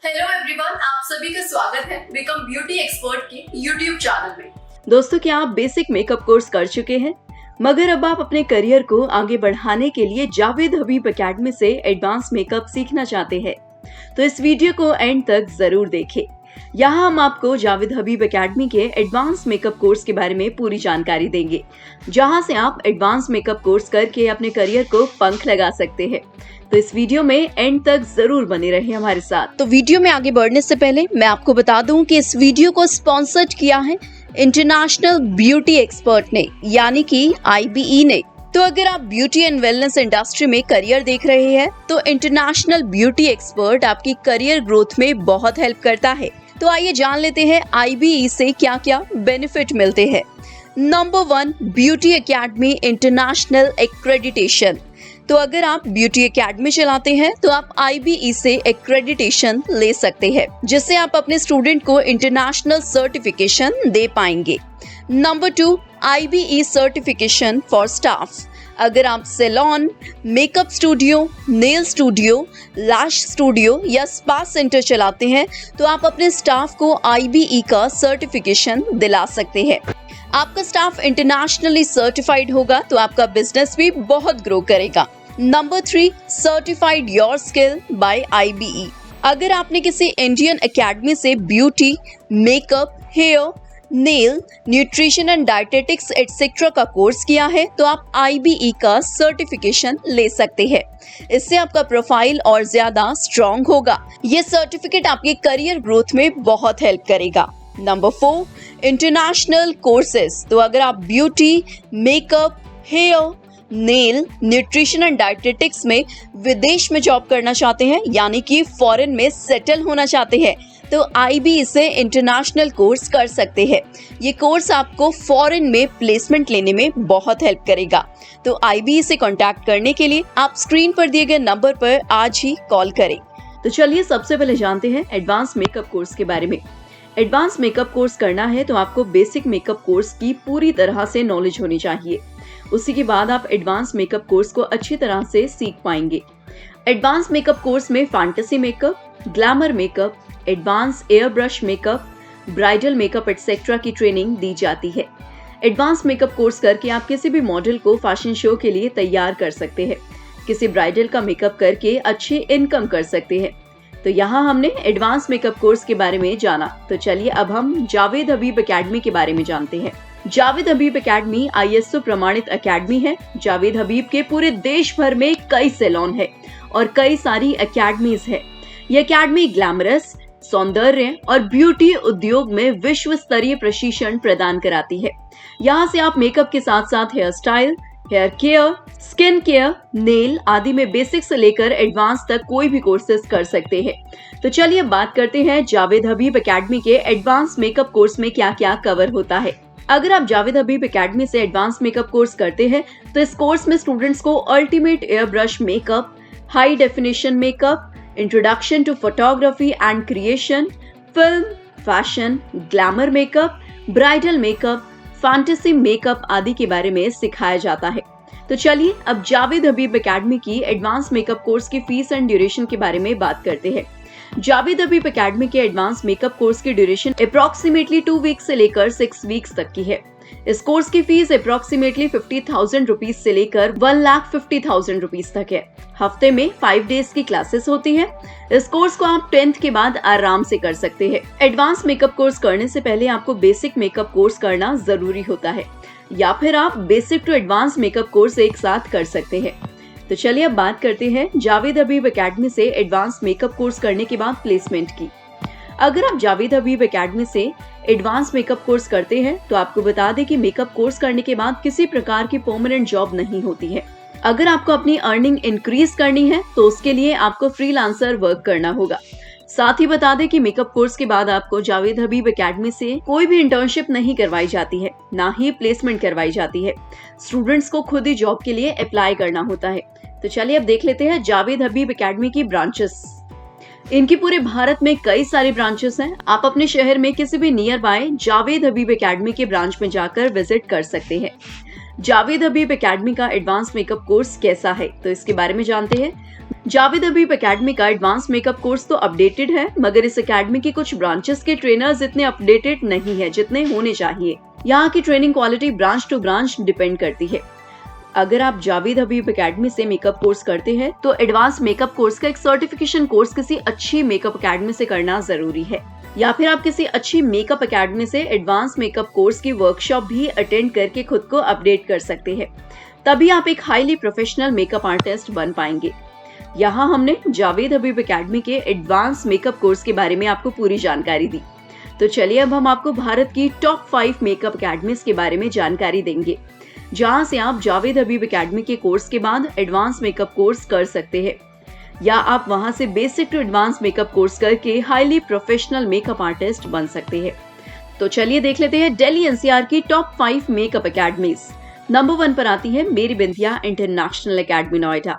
Hello everyone, आप सभी का स्वागत है बिकम ब्यूटी एक्सपर्ट के यूट्यूब चैनल में। दोस्तों, क्या आप बेसिक मेकअप कोर्स कर चुके हैं मगर अब आप अपने करियर को आगे बढ़ाने के लिए जावेद हबीब एकेडमी से एडवांस मेकअप सीखना चाहते हैं? तो इस वीडियो को एंड तक जरूर देखें। यहाँ हम आपको जावेद हबीब एकेडमी के एडवांस मेकअप कोर्स के बारे में पूरी जानकारी देंगे, जहाँ से आप एडवांस मेकअप कोर्स करके अपने करियर को पंख लगा सकते हैं। तो इस वीडियो में एंड तक जरूर बने रहे हमारे साथ। तो वीडियो में आगे बढ़ने से पहले मैं आपको बता दूं कि इस वीडियो को स्पॉन्सर्ड किया है इंटरनेशनल ब्यूटी एक्सपर्ट ने, यानी कि IBE ने। तो अगर आप ब्यूटी एंड वेलनेस इंडस्ट्री में करियर देख रहे हैं तो इंटरनेशनल ब्यूटी एक्सपर्ट आपकी करियर ग्रोथ में बहुत हेल्प करता है। तो आइए जान लेते हैं IBE से क्या क्या बेनिफिट मिलते हैं। Number 1, beauty academy international accreditation. तो अगर आप ब्यूटी एकेडमी चलाते हैं तो आप IBE से एक्रेडिटेशन ले सकते हैं, जिससे आप अपने स्टूडेंट को इंटरनेशनल सर्टिफिकेशन दे पाएंगे। Number 2, IBE certification for staff. अगर आप salon, makeup studio, nail studio, lash studio या स्पा सेंटर चलाते हैं तो आप अपने स्टाफ को IBE का सर्टिफिकेशन दिला सकते हैं। आपका स्टाफ इंटरनेशनली सर्टिफाइड होगा तो आपका बिजनेस भी बहुत ग्रो करेगा। Number 3, certified your skill by IBE। अगर आपने किसी इंडियन एकेडमी से beauty, makeup, hair, nail, nutrition and dietetics etcetera का कोर्स किया है तो आप IBE का सर्टिफिकेशन ले सकते हैं। इससे आपका प्रोफाइल और ज्यादा स्ट्रॉन्ग होगा। ये सर्टिफिकेट आपके करियर ग्रोथ में बहुत हेल्प करेगा। Number 4, international courses. तो अगर आप beauty, makeup, hair, nail, nutrition and dietetics में विदेश में जॉब करना चाहते हैं, यानी कि फॉरेन में सेटल होना चाहते हैं, तो IBE से इंटरनेशनल कोर्स कर सकते हैं। ये कोर्स आपको फॉरेन में प्लेसमेंट लेने में बहुत हेल्प करेगा। तो IBE से कांटेक्ट करने के लिए आप स्क्रीन पर दिए गए नंबर पर आज ही कॉल करें। तो चलिए सबसे पहले जानते हैं एडवांस मेकअप कोर्स के बारे में। एडवांस मेकअप कोर्स करना है तो आपको बेसिक मेकअप कोर्स की पूरी तरह से नॉलेज होनी चाहिए। उसी के बाद आप एडवांस मेकअप कोर्स को अच्छी तरह से सीख पाएंगे। एडवांस मेकअप कोर्स में fantasy makeup, glamour makeup, advance air brush makeup, bridal makeup etcetera की ट्रेनिंग दी जाती है। एडवांस मेकअप कोर्स करके आप किसी भी मॉडल को फैशन शो के लिए तैयार कर सकते हैं। किसी ब्राइडल का मेकअप करके अच्छी इनकम कर सकते हैं। तो यहाँ हमने एडवांस मेकअप कोर्स के बारे में जाना, तो चलिए अब हम जावेद हबीब एकेडमी के बारे में जानते हैं। जावेद हबीब एकेडमी ISO प्रमाणित एकेडमी है। जावेद हबीब के पूरे देश भर में कई सैलून है और कई सारी एकेडमीज है। ये एकेडमी ग्लैमरस, सौंदर्य और ब्यूटी उद्योग में विश्व स्तरीय प्रशिक्षण प्रदान कराती है। यहाँ से आप मेकअप के साथ साथ hair style, hair care, skin care, nail आदि में बेसिक से लेकर एडवांस तक कोई भी कोर्सेज कर सकते हैं। तो चलिए बात करते हैं जावेद हबीब एकेडमी के एडवांस मेकअप कोर्स में क्या क्या कवर होता है। अगर आप जावेद हबीब एकेडमी से एडवांस मेकअप कोर्स करते हैं तो इस कोर्स में स्टूडेंट्स को ultimate air brush makeup, high definition makeup, introduction to photography and creation, film, fashion, glamour makeup, bridal makeup, fantasy makeup आदि के बारे में सिखाया जाता है। तो चलिए अब जावेद हबीब एकेडमी की एडवांस मेकअप कोर्स की फीस एंड ड्यूरेशन के बारे में बात करते हैं। जावेद हबीब एकेडमी के एडवांस मेकअप कोर्स की ड्यूरेशन अप्रोक्सीमेटली 2 वीक्स से लेकर 6 वीक्स तक की है। इस कोर्स की फीस अप्रोक्सीमेटली 50,000 रुपीज से लेकर 1,50,000 रुपीज तक है। हफ्ते में 5 डेज की क्लासेस होती है। इस कोर्स को आप 10th के बाद आराम से कर सकते हैं। एडवांस मेकअप कोर्स करने से पहले आपको बेसिक मेकअप कोर्स करना जरूरी होता है, या फिर आप basic to advance makeup course एक साथ कर सकते हैं। तो चलिए अब बात करते हैं जावेद हबीब एकेडमी से एडवांस मेकअप कोर्स करने के बाद प्लेसमेंट की। अगर आप जावेद हबीब एकेडमी से एडवांस मेकअप कोर्स करते हैं तो आपको बता दें कि मेकअप कोर्स करने के बाद किसी प्रकार की परमानेंट जॉब नहीं होती है। अगर आपको अपनी अर्निंग इंक्रीज करनी है तो उसके लिए आपको फ्रीलांसर वर्क करना होगा। साथ ही बता दें कि मेकअप कोर्स के बाद आपको जावेद हबीब एकेडमी से कोई भी इंटर्नशिप नहीं करवाई जाती है, ना ही प्लेसमेंट करवाई जाती है। स्टूडेंट्स को खुद ही जॉब के लिए अप्लाई करना होता है। तो चलिए अब देख लेते हैं जावेद हबीब एकेडमी की ब्रांचेस। इनकी पूरे भारत में कई सारे ब्रांचेस हैं। आप अपने शहर में किसी भी near by Javed Habib academy के ब्रांच में जाकर विजिट कर सकते हैं। जावेद हबीब एकेडमी का एडवांस मेकअप कोर्स कैसा है तो इसके बारे में जानते हैं। जावेद हबीब एकेडमी का एडवांस मेकअप कोर्स तो अपडेटेड है, मगर इस एकेडमी की कुछ ब्रांचेस के ट्रेनर्स इतने अपडेटेड नहीं है जितने होने चाहिए। यहाँ की training quality branch to branch depend करती है। अगर आप जावेद हबीब एकेडमी से मेकअप कोर्स करते हैं तो एडवांस मेकअप कोर्स का एक सर्टिफिकेशन कोर्स किसी अच्छी मेकअप एकेडमी से करना जरूरी है, या फिर आप किसी अच्छी मेकअप एकेडमी से एडवांस मेकअप कोर्स की वर्कशॉप भी अटेंड करके खुद को अपडेट कर सकते हैं। तभी आप एक हाईली प्रोफेशनल मेकअप आर्टिस्ट बन पाएंगे। यहाँ हमने जावेद हबीब एकेडमी के एडवांस मेकअप कोर्स के बारे में आपको पूरी जानकारी दी। तो चलिए अब हम आपको भारत की टॉप 5 मेकअप एकेडमीज के बारे में जानकारी देंगे, जहाँ से आप जावेद हबीब एकेडमी के कोर्स के बाद एडवांस मेकअप कोर्स कर सकते हैं, या आप वहां से basic to advance makeup course करके हाईली प्रोफेशनल मेकअप आर्टिस्ट बन सकते हैं। तो चलिए देख लेते हैं दिल्ली एनसीआर की टॉप 5 मेकअप एकेडमीज। नंबर 1 पर आती है मेरी बिंदिया इंटरनेशनल एकेडमी नोएडा।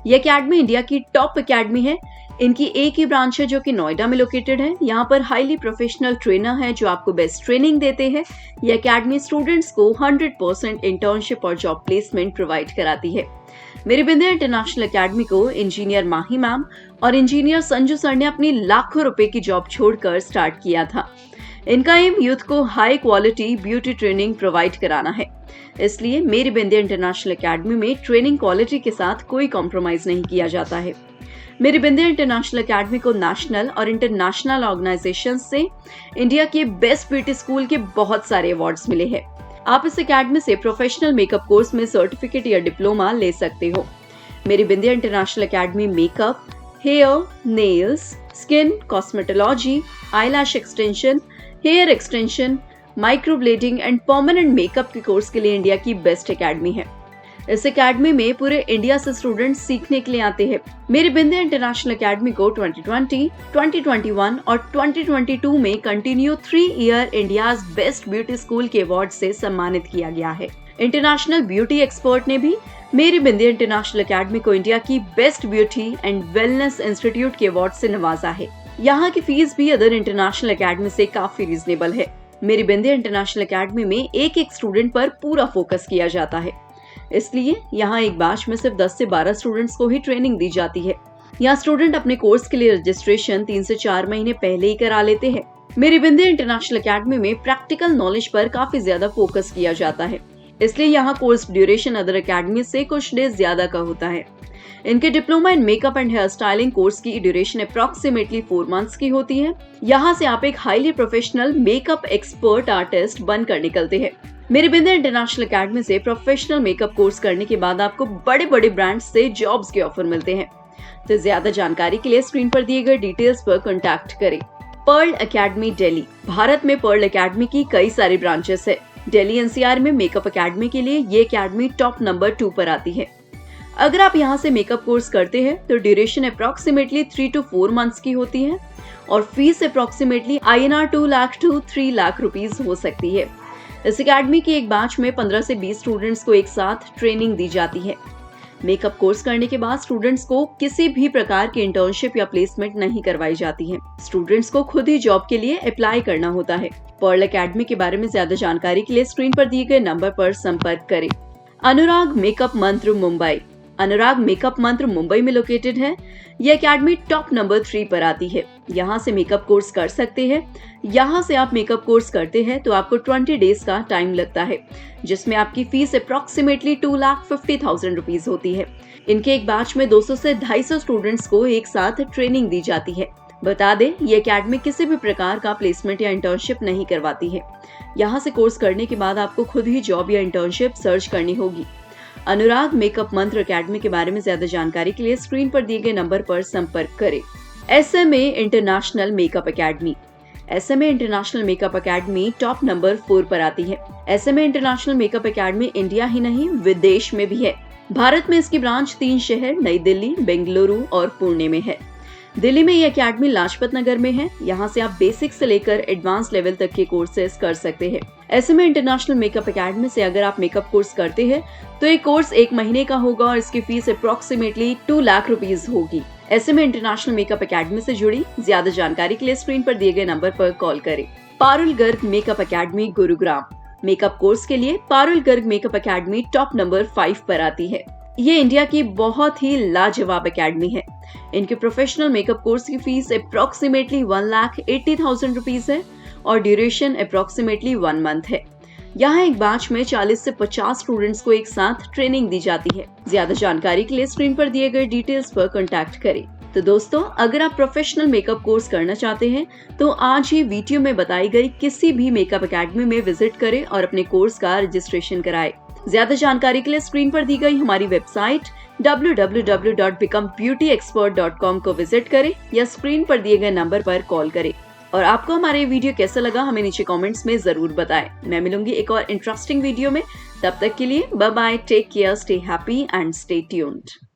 ये एकेडमी इंडिया की टॉप एकेडमी है। इनकी एक ही ब्रांच है जो कि नोएडा में लोकेटेड है। यहाँ पर हाईली प्रोफेशनल ट्रेनर है जो आपको बेस्ट ट्रेनिंग देते हैं। ये एकेडमी स्टूडेंट्स को 100% इंटर्नशिप और जॉब प्लेसमेंट प्रोवाइड कराती है। मेरी बिंदिया इंटरनेशनल एकेडमी को इंजीनियर माही मैम और इंजीनियर संजू सर ने अपनी लाखों रुपए की जॉब छोड़कर स्टार्ट किया था। इनका एम यूथ को high quality beauty training provide कराना है, इसलिए मेरी बिंदिया इंटरनेशनल एकेडमी में ट्रेनिंग क्वालिटी के साथ कोई कॉम्प्रोमाइज नहीं किया जाता है। मेरी बिंदिया इंटरनेशनल एकेडमी को नेशनल और इंटरनेशनल ऑर्गेनाइजेशन से इंडिया के बेस्ट ब्यूटी स्कूल के बहुत सारे अवार्ड्स मिले हैं। आप इस एकेडमी से प्रोफेशनल मेकअप कोर्स में सर्टिफिकेट या डिप्लोमा ले सकते हो। मेरी Bindiya international academy makeup, hair, nails, skin, cosmetology, eyelash extension, hair extension, microblading and permanent makeup के कोर्स के लिए इंडिया की बेस्ट एकेडमी है। इस एकेडमी में पूरे इंडिया से स्टूडेंट्स सीखने के लिए आते हैं। मेरी बिंदिया इंटरनेशनल एकेडमी को 2020, 2021 और 2022 में continue 3 year India's best beauty school के अवार्ड से सम्मानित किया गया है। इंटरनेशनल ब्यूटी एक्सपर्ट ने भी मेरी बिंदिया इंटरनेशनल एकेडमी को इंडिया की best beauty and wellness institute के अवार्ड से नवाजा है। यहाँ की फीस भी अदर इंटरनेशनल एकेडमी से काफी रीजनेबल है। मेरी बिंदिया इंटरनेशनल एकेडमी में एक स्टूडेंट पर पूरा फोकस किया जाता है, इसलिए यहाँ एक बैच में सिर्फ 10 से 12 स्टूडेंट्स को ही ट्रेनिंग दी जाती है। यहाँ स्टूडेंट अपने कोर्स के लिए रजिस्ट्रेशन 3 से 4 महीने पहले ही करा लेते हैं। मेरी बिंदिया इंटरनेशनल एकेडमी में प्रैक्टिकल नॉलेज पर काफी ज्यादा फोकस किया जाता है, इसलिए यहाँ कोर्स ड्यूरेशन अदर एकेडमी से कुछ डेज ज्यादा का होता है। इनके diploma in makeup and hair styling course की ड्यूरेशन अप्रॉक्सीमेटली 4 मंथ्स की होती है। यहाँ से आप एक highly professional makeup expert artist बनकर निकलते हैं। मेरी बिंदिया इंटरनेशनल एकेडमी से प्रोफेशनल मेकअप कोर्स करने के बाद आपको बड़े बड़े ब्रांड्स से जॉब्स के ऑफर मिलते हैं। तो ज्यादा जानकारी के लिए स्क्रीन पर दिए गए डिटेल्स पर कॉन्टैक्ट करें। Pearl Academy Delhi. भारत में पर्ल एकेडमी की कई सारी ब्रांचेस है। दिल्ली एनसीआर में मेकअप एकेडमी के लिए ये एकेडमी टॉप नंबर 2 पर आती है। अगर आप यहाँ से मेकअप कोर्स करते हैं तो ड्यूरेशन अप्रॉक्सीमेटली 3 to 4 मंथ्स की होती है और fees approximately INR 2 lakh to 3 lakh rupees हो सकती है। इस एकेडमी की एक बैच में 15 से 20 स्टूडेंट्स को एक साथ ट्रेनिंग दी जाती है। मेकअप कोर्स करने के बाद स्टूडेंट्स को किसी भी प्रकार की इंटर्नशिप या प्लेसमेंट नहीं करवाई जाती है। स्टूडेंट्स को खुद ही जॉब के लिए अप्लाई करना होता है। पर्ल एकेडमी के बारे में ज्यादा जानकारी के लिए स्क्रीन पर दिए गए नंबर पर संपर्क करें। अनुराग मेकअप मंत्र मुंबई। अनुराग मेकअप मंत्र मुंबई में लोकेटेड है। यह एकेडमी टॉप नंबर 3 पर आती है। यहाँ से मेकअप कोर्स कर सकते हैं। यहाँ से आप मेकअप कोर्स करते हैं तो आपको 20 डेज का टाइम लगता है, जिसमें आपकी फीस अप्रॉक्सीमेटली 2,50,000 रुपीज होती है। इनके एक बैच में 200 से 250 स्टूडेंट्स को एक साथ ट्रेनिंग दी जाती है। बता दें, ये एकेडमी किसी भी प्रकार का प्लेसमेंट या इंटर्नशिप नहीं करवाती है। यहाँ से कोर्स करने के बाद आपको खुद ही जॉब या इंटर्नशिप सर्च करनी होगी। अनुराग मेकअप मंत्र एकेडमी के बारे में ज्यादा जानकारी के लिए स्क्रीन पर दिए गए नंबर पर संपर्क करें। SMA international makeup academy. SMA international makeup academy top number 4 पर आती है। SMA international makeup academy India ही नहीं विदेश में भी है। भारत में इसकी ब्रांच 3 शहर नई दिल्ली, बेंगलुरु और पुणे में है। दिल्ली में ये एकेडमी लाजपत नगर में है। यहाँ से आप बेसिक से लेकर एडवांस लेवल तक के कोर्सेज कर सकते हैं। SMA इंटरनेशनल मेकअप एकेडमी से अगर आप मेकअप कोर्स करते हैं तो ये कोर्स 1 महीने का होगा और इसकी फीस अप्रॉक्सीमेटली 2 लाख रुपीस होगी। SMA इंटरनेशनल मेकअप एकेडमी से जुड़ी ज्यादा जानकारी के लिए स्क्रीन पर दिए गए नंबर पर कॉल करें। Parul Garg makeup academy Gurugram. Makeup course के लिए Parul Garg makeup academy top number 5 पर आती है। ये इंडिया की बहुत ही लाजवाब एकेडमी है। इनके प्रोफेशनल मेकअप कोर्स की फीस अप्रोक्सीमेटली 1,80,000 रुपीज है और ड्यूरेशन अप्रोक्सीमेटली 1 मंथ है। यहाँ एक बैच में 40 से 50 स्टूडेंट्स को एक साथ ट्रेनिंग दी जाती है। ज्यादा जानकारी के लिए स्क्रीन पर दिए गए डिटेल्स पर कॉन्टैक्ट करें। तो दोस्तों, अगर आप प्रोफेशनल मेकअप कोर्स करना चाहते हैं तो आज ही वीडियो में बताई गई किसी भी मेकअप एकेडमी में विजिट करें और अपने कोर्स का रजिस्ट्रेशन कराएं। ज्यादा जानकारी के लिए स्क्रीन पर दी गई हमारी वेबसाइट www.becomebeautyexpert.com को विजिट करें या स्क्रीन पर दिए गए नंबर पर कॉल करें। और आपको हमारा ये वीडियो कैसा लगा हमें नीचे कमेंट्स में जरूर बताएं। मैं मिलूंगी एक और इंटरेस्टिंग वीडियो में। तब तक के लिए bye bye, take care, stay happy and stay tuned.